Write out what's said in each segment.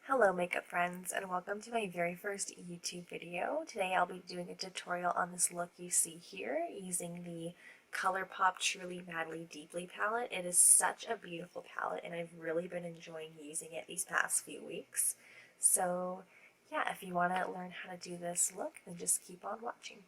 Hello makeup friends, and welcome to my very first YouTube video. Today I'll be doing a tutorial on this look you see here using the Colourpop Truly Madly Deeply palette. It is such a beautiful palette and I've really been enjoying using it these past few weeks. So yeah, if you want to learn how to do this look, then just keep on watching.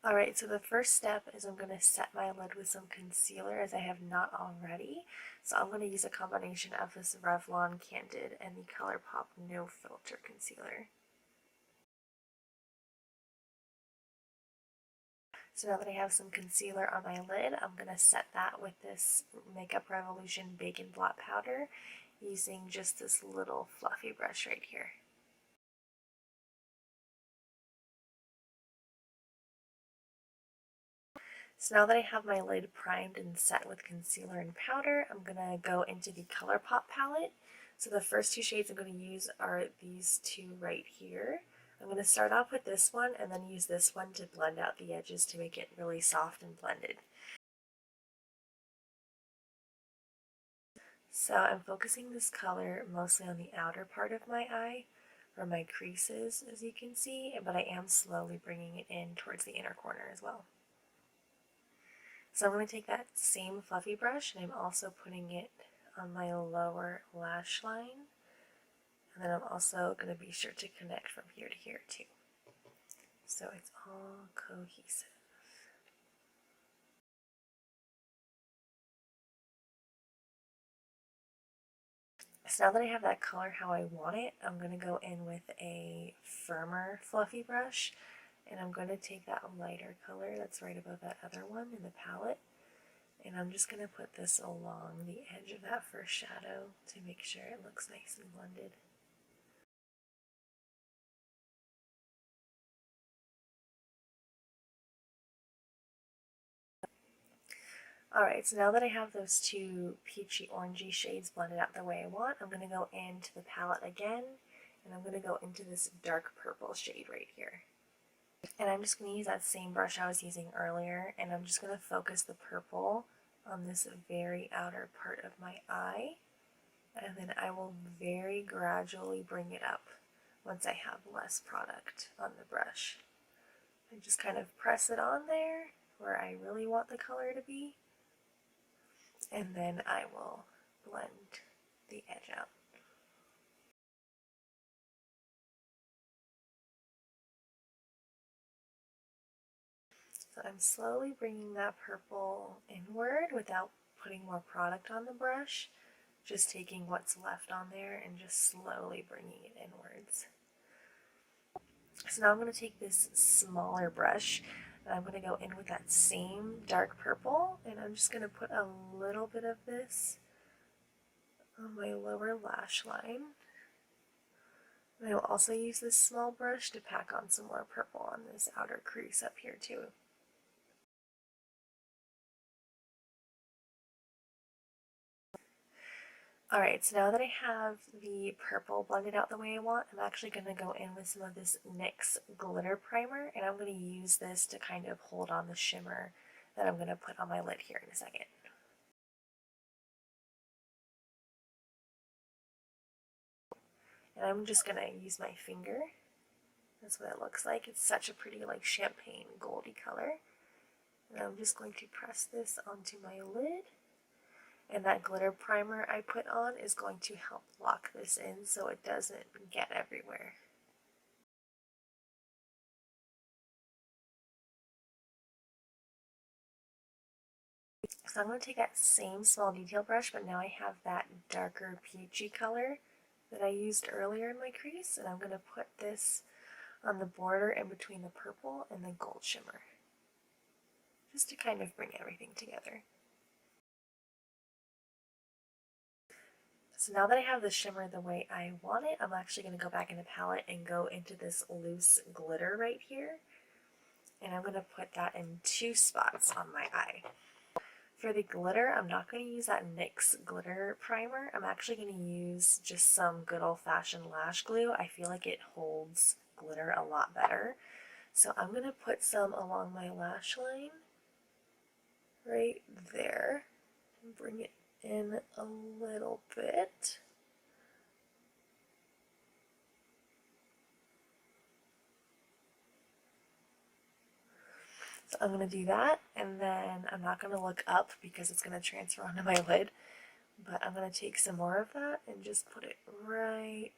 Alright, so the first step is I'm going to set my lid with some concealer as I have not already. So I'm going to use a combination of this Revlon Candid and the Colourpop No Filter Concealer. So now that I have some concealer on my lid, I'm going to set that with this Makeup Revolution Bacon Blot Powder using just this little fluffy brush right here. So now that I have my lid primed and set with concealer and powder, I'm going to go into the Colourpop palette. So the first two shades I'm going to use are these two right here. I'm going to start off with this one and then use this one to blend out the edges to make it really soft and blended. So I'm focusing this color mostly on the outer part of my eye, or my creases as you can see, but I am slowly bringing it in towards the inner corner as well. So I'm going to take that same fluffy brush and I'm also putting it on my lower lash line. And then I'm also going to be sure to connect from here to here too. So it's all cohesive. So now that I have that color how I want it, I'm going to go in with a firmer fluffy brush. And I'm going to take that lighter color that's right above that other one in the palette. And I'm just going to put this along the edge of that first shadow to make sure it looks nice and blended. Alright, so now that I have those two peachy orangey shades blended out the way I want, I'm going to go into the palette again, and I'm going to go into this dark purple shade right here. And I'm just going to use that same brush I was using earlier, and I'm just going to focus the purple on this very outer part of my eye, and then I will very gradually bring it up once I have less product on the brush. I just kind of press it on there where I really want the color to be, and then I will blend the edge out. So I'm slowly bringing that purple inward without putting more product on the brush, just taking what's left on there and just slowly bringing it inwards. So now I'm going to take this smaller brush and I'm going to go in with that same dark purple, and I'm just going to put a little bit of this on my lower lash line. And I will also use this small brush to pack on some more purple on this outer crease up here too. Alright, so now that I have the purple blended out the way I want, I'm actually going to go in with some of this NYX glitter primer, and I'm going to use this to kind of hold on the shimmer that I'm going to put on my lid here in a second. And I'm just going to use my finger. That's what it looks like. It's such a pretty like champagne goldy color. And I'm just going to press this onto my lid. And that glitter primer I put on is going to help lock this in so it doesn't get everywhere. So I'm going to take that same small detail brush, but now I have that darker peachy color that I used earlier in my crease, and I'm going to put this on the border in between the purple and the gold shimmer, just to kind of bring everything together. So now that I have the shimmer the way I want it, I'm actually going to go back in the palette and go into this loose glitter right here. And I'm going to put that in two spots on my eye. For the glitter, I'm not going to use that NYX glitter primer. I'm actually going to use just some good old-fashioned lash glue. I feel like it holds glitter a lot better. So I'm going to put some along my lash line right there and bring it in a little bit. So I'm going to do that, and then I'm not going to look up because it's going to transfer onto my lid, but I'm going to take some more of that and just put it right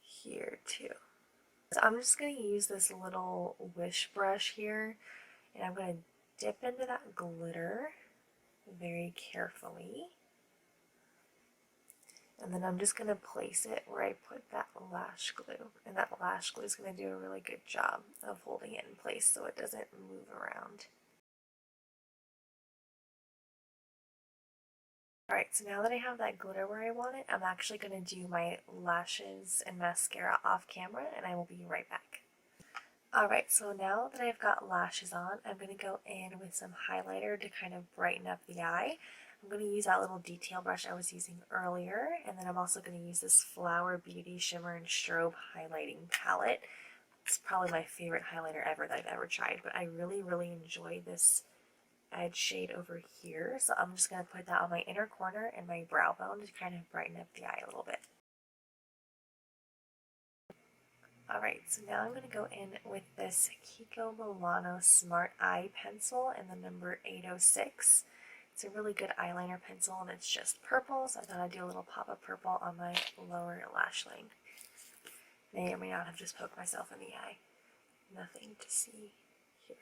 here too. So I'm just going to use this little wish brush here, and I'm going to dip into that glitter very carefully. And then I'm just going to place it where I put that lash glue. And that lash glue is going to do a really good job of holding it in place so it doesn't move around. Alright, so now that I have that glitter where I want it, I'm actually going to do my lashes and mascara off camera, and I will be right back. Alright, so now that I've got lashes on, I'm going to go in with some highlighter to kind of brighten up the eye. I'm going to use that little detail brush I was using earlier, and then I'm also going to use this Flower Beauty Shimmer and Strobe highlighting palette. It's probably my favorite highlighter ever that I've ever tried, but I really, really enjoy this edge shade over here. So I'm just going to put that on my inner corner and my brow bone to kind of brighten up the eye a little bit. Alright, so now I'm going to go in with this Kiko Milano Smart Eye Pencil in the number 806. It's a really good eyeliner pencil, and it's just purple, so I thought I'd do a little pop of purple on my lower lash line. May or may not have just poked myself in the eye. Nothing to see here.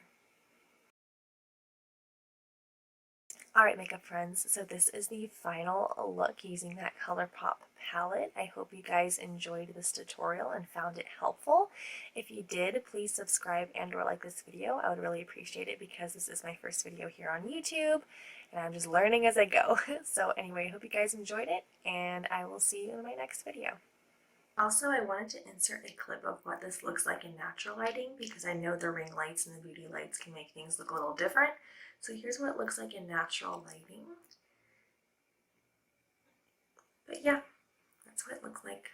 Alright, makeup friends, so this is the final look using that Colourpop palette. I hope you guys enjoyed this tutorial and found it helpful. If you did, please subscribe and or like this video. I would really appreciate it because this is my first video here on YouTube and I'm just learning as I go. So anyway, I hope you guys enjoyed it, and I will see you in my next video. Also, I wanted to insert a clip of what this looks like in natural lighting because I know the ring lights and the beauty lights can make things look a little different. So here's what it looks like in natural lighting. But yeah, that's what it looks like.